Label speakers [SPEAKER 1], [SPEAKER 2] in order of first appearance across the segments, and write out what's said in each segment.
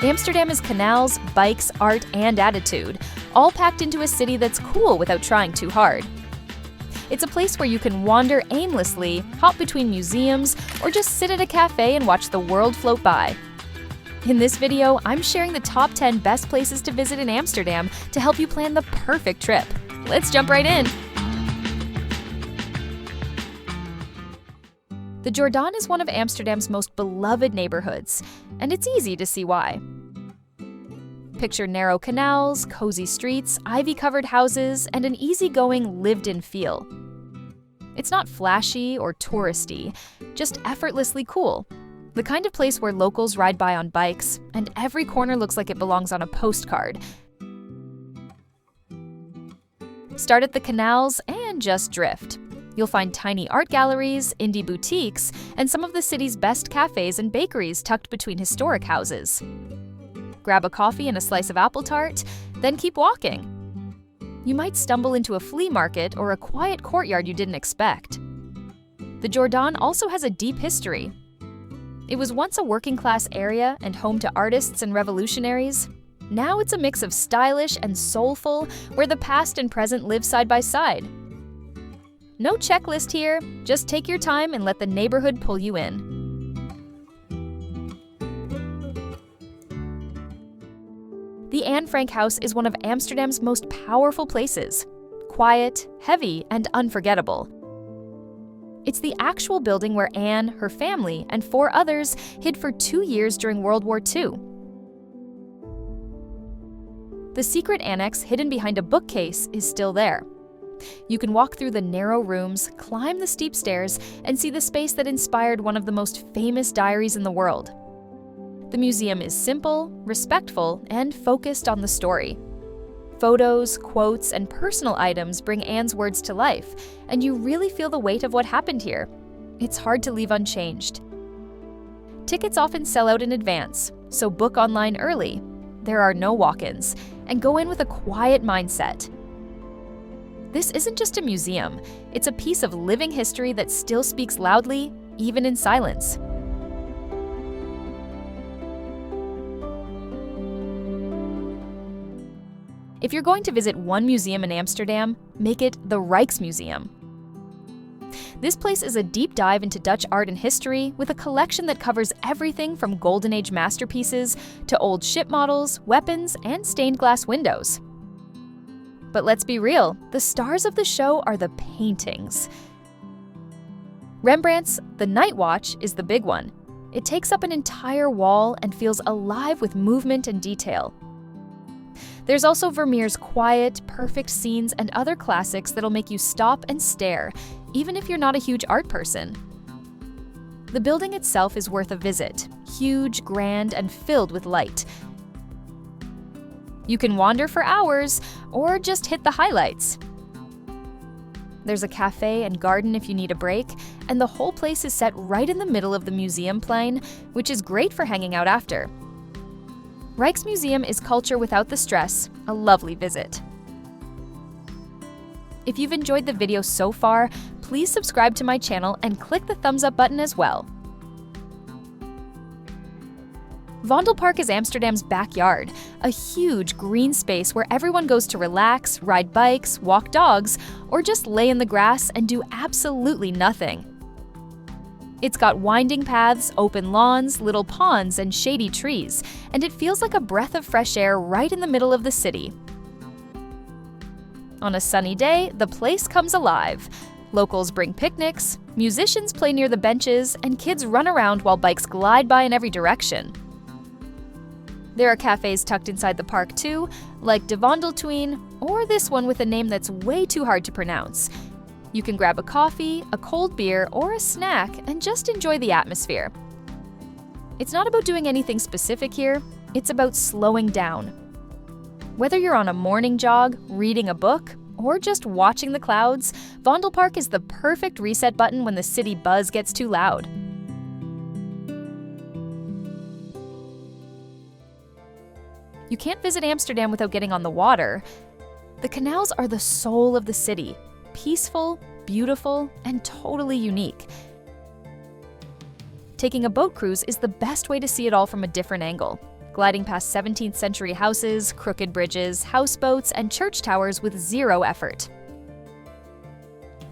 [SPEAKER 1] Amsterdam is canals, bikes, art, and attitude, all packed into a city that's cool without trying too hard. It's a place where you can wander aimlessly, hop between museums, or just sit at a cafe and watch the world float by. In this video, I'm sharing the top 10 best places to visit in Amsterdam to help you plan the perfect trip. Let's jump right in! The Jordaan is one of Amsterdam's most beloved neighborhoods, and it's easy to see why. Picture narrow canals, cozy streets, ivy-covered houses, and an easygoing, lived-in feel. It's not flashy or touristy, just effortlessly cool. The kind of place where locals ride by on bikes, and every corner looks like it belongs on a postcard. Start at the canals and just drift. You'll find tiny art galleries, indie boutiques, and some of the city's best cafes and bakeries tucked between historic houses. Grab a coffee and a slice of apple tart, then keep walking. You might stumble into a flea market or a quiet courtyard you didn't expect. The Jordaan also has a deep history. It was once a working-class area and home to artists and revolutionaries. Now it's a mix of stylish and soulful, where the past and present live side by side. No checklist here, just take your time and let the neighborhood pull you in. The Anne Frank House is one of Amsterdam's most powerful places. Quiet, heavy, and unforgettable. It's the actual building where Anne, her family, and 4 others hid for 2 years during World War II. The secret annex hidden behind a bookcase is still there. You can walk through the narrow rooms, climb the steep stairs, and see the space that inspired one of the most famous diaries in the world. The museum is simple, respectful, and focused on the story. Photos, quotes, and personal items bring Anne's words to life, and you really feel the weight of what happened here. It's hard to leave unchanged. Tickets often sell out in advance, so book online early. There are no walk-ins, and go in with a quiet mindset. This isn't just a museum, it's a piece of living history that still speaks loudly, even in silence. If you're going to visit one museum in Amsterdam, make it the Rijksmuseum. This place is a deep dive into Dutch art and history with a collection that covers everything from Golden Age masterpieces to old ship models, weapons, and stained glass windows. But let's be real, the stars of the show are the paintings. Rembrandt's The Night Watch is the big one. It takes up an entire wall and feels alive with movement and detail. There's also Vermeer's quiet, perfect scenes and other classics that'll make you stop and stare, even if you're not a huge art person. The building itself is worth a visit, huge, grand, and filled with light. You can wander for hours, or just hit the highlights. There's a cafe and garden if you need a break, and the whole place is set right in the middle of the museum plain, which is great for hanging out after. Rijksmuseum is culture without the stress, a lovely visit. If you've enjoyed the video so far, please subscribe to my channel and click the thumbs up button as well. Vondelpark is Amsterdam's backyard, a huge green space where everyone goes to relax, ride bikes, walk dogs, or just lay in the grass and do absolutely nothing. It's got winding paths, open lawns, little ponds, and shady trees, and it feels like a breath of fresh air right in the middle of the city. On a sunny day, the place comes alive. Locals bring picnics, musicians play near the benches, and kids run around while bikes glide by in every direction. There are cafes tucked inside the park too, like De Vondelpark, or this one with a name that's way too hard to pronounce. You can grab a coffee, a cold beer, or a snack and just enjoy the atmosphere. It's not about doing anything specific here, it's about slowing down. Whether you're on a morning jog, reading a book, or just watching the clouds, Vondelpark is the perfect reset button when the city buzz gets too loud. You can't visit Amsterdam without getting on the water. The canals are the soul of the city, peaceful, beautiful, and totally unique. Taking a boat cruise is the best way to see it all from a different angle. gliding past 17th century houses, crooked bridges, houseboats, and church towers with zero effort.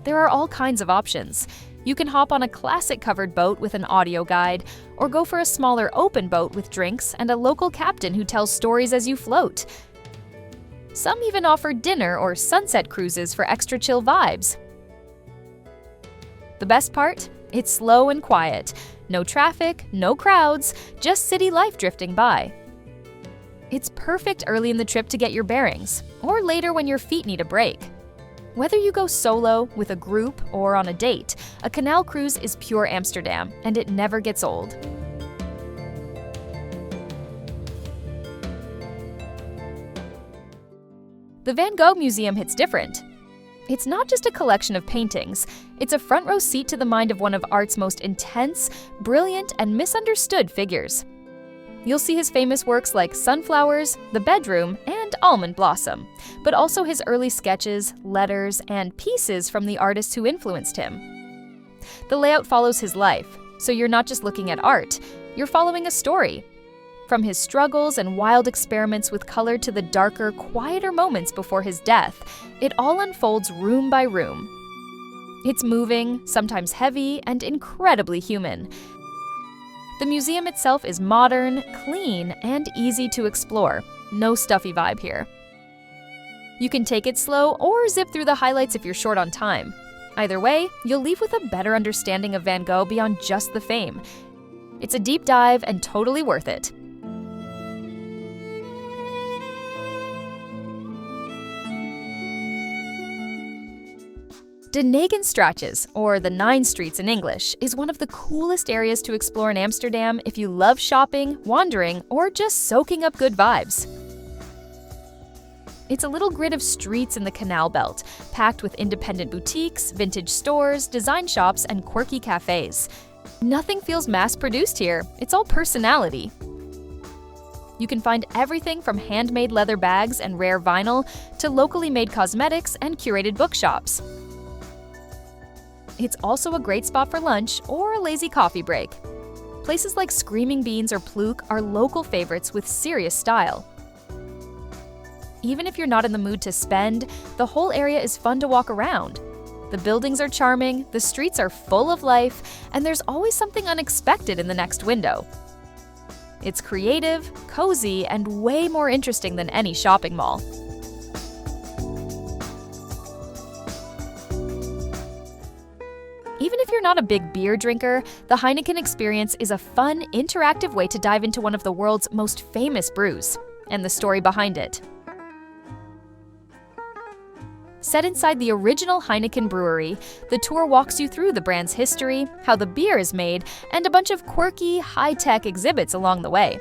[SPEAKER 1] There are all kinds of options. You can hop on a classic covered boat with an audio guide, or go for a smaller open boat with drinks and a local captain who tells stories as you float. Some even offer dinner or sunset cruises for extra chill vibes. The best part? It's slow and quiet. No traffic, no crowds, just city life drifting by. It's perfect early in the trip to get your bearings, or later when your feet need a break. Whether you go solo, with a group, or on a date, a canal cruise is pure Amsterdam, and it never gets old. The Van Gogh Museum hits different. It's not just a collection of paintings, it's a front row seat to the mind of one of art's most intense, brilliant, and misunderstood figures. You'll see his famous works like Sunflowers, The Bedroom, and Almond Blossom, but also his early sketches, letters, and pieces from the artists who influenced him. The layout follows his life, so you're not just looking at art, you're following a story. From his struggles and wild experiments with color to the darker, quieter moments before his death, it all unfolds room by room. It's moving, sometimes heavy, and incredibly human. The museum itself is modern, clean, and easy to explore. No stuffy vibe here. You can take it slow or zip through the highlights if you're short on time. Either way, you'll leave with a better understanding of Van Gogh beyond just the fame. It's a deep dive and totally worth it. De Negen Straatjes, or the 9 Streets in English, is one of the coolest areas to explore in Amsterdam if you love shopping, wandering, or just soaking up good vibes. It's a little grid of streets in the Canal Belt, packed with independent boutiques, vintage stores, design shops, and quirky cafes. Nothing feels mass-produced here, it's all personality. You can find everything from handmade leather bags and rare vinyl to locally made cosmetics and curated bookshops. It's also a great spot for lunch or a lazy coffee break. Places like Screaming Beans or Ploek are local favorites with serious style. Even if you're not in the mood to spend, the whole area is fun to walk around. The buildings are charming, the streets are full of life, and there's always something unexpected in the next window. It's creative, cozy, and way more interesting than any shopping mall. Even if you're not a big beer drinker, the Heineken experience is a fun, interactive way to dive into one of the world's most famous brews, and the story behind it. Set inside the original Heineken brewery, the tour walks you through the brand's history, how the beer is made, and a bunch of quirky, high-tech exhibits along the way.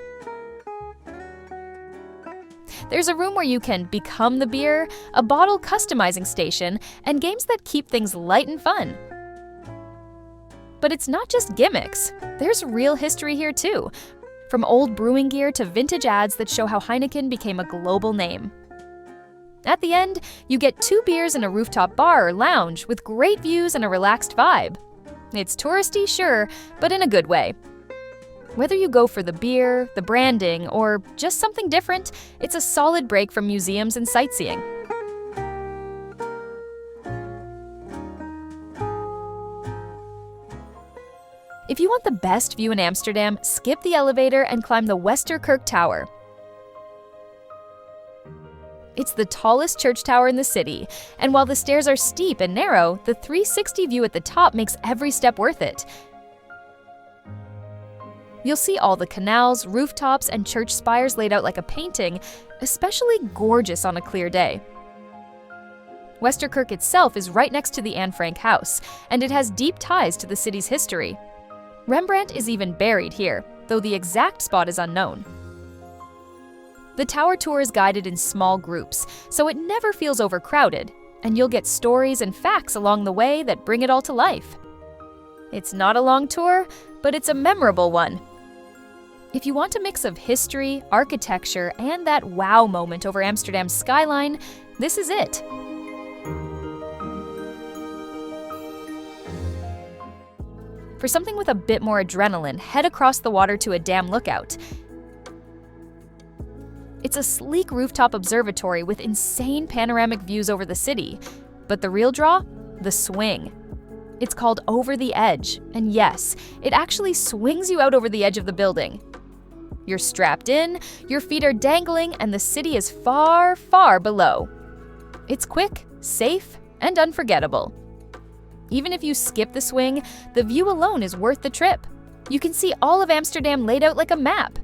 [SPEAKER 1] There's a room where you can become the beer, a bottle customizing station, and games that keep things light and fun. But it's not just gimmicks. There's real history here too, from old brewing gear to vintage ads that show how Heineken became a global name. At the end, you get 2 beers in a rooftop bar or lounge with great views and a relaxed vibe. It's touristy, sure, but in a good way. Whether you go for the beer, the branding, or just something different, it's a solid break from museums and sightseeing. If you want the best view in Amsterdam, skip the elevator and climb the Westerkerk Tower. It's the tallest church tower in the city, and while the stairs are steep and narrow, the 360 view at the top makes every step worth it. You'll see all the canals, rooftops, and church spires laid out like a painting, especially gorgeous on a clear day. Westerkerk itself is right next to the Anne Frank house, and it has deep ties to the city's history. Rembrandt is even buried here, though the exact spot is unknown. The tower tour is guided in small groups, so it never feels overcrowded, and you'll get stories and facts along the way that bring it all to life. It's not a long tour, but it's a memorable one. If you want a mix of history, architecture, and that wow moment over Amsterdam's skyline, this is it. For something with a bit more adrenaline, head across the water to a dam lookout. It's a sleek rooftop observatory with insane panoramic views over the city. But the real draw? The swing. It's called Over the Edge, and yes, it actually swings you out over the edge of the building. You're strapped in, your feet are dangling, and the city is far, far below. It's quick, safe, and unforgettable. Even if you skip the swing, the view alone is worth the trip. You can see all of Amsterdam laid out like a map.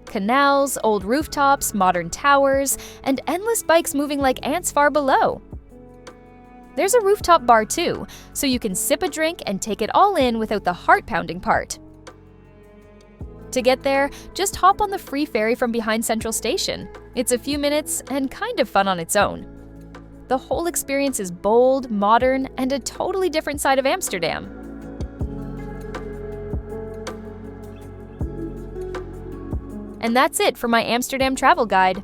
[SPEAKER 1] Canals, old rooftops, modern towers, and endless bikes moving like ants far below. There's a rooftop bar too, so you can sip a drink and take it all in without the heart-pounding part. To get there, just hop on the free ferry from behind Central Station. It's a few minutes and kind of fun on its own. The whole experience is bold, modern, and a totally different side of Amsterdam. And that's it for my Amsterdam travel guide.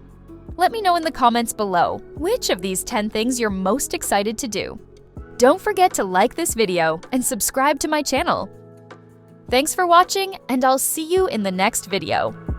[SPEAKER 1] Let me know in the comments below which of these 10 things you're most excited to do. Don't forget to like this video and subscribe to my channel. Thanks for watching, and I'll see you in the next video.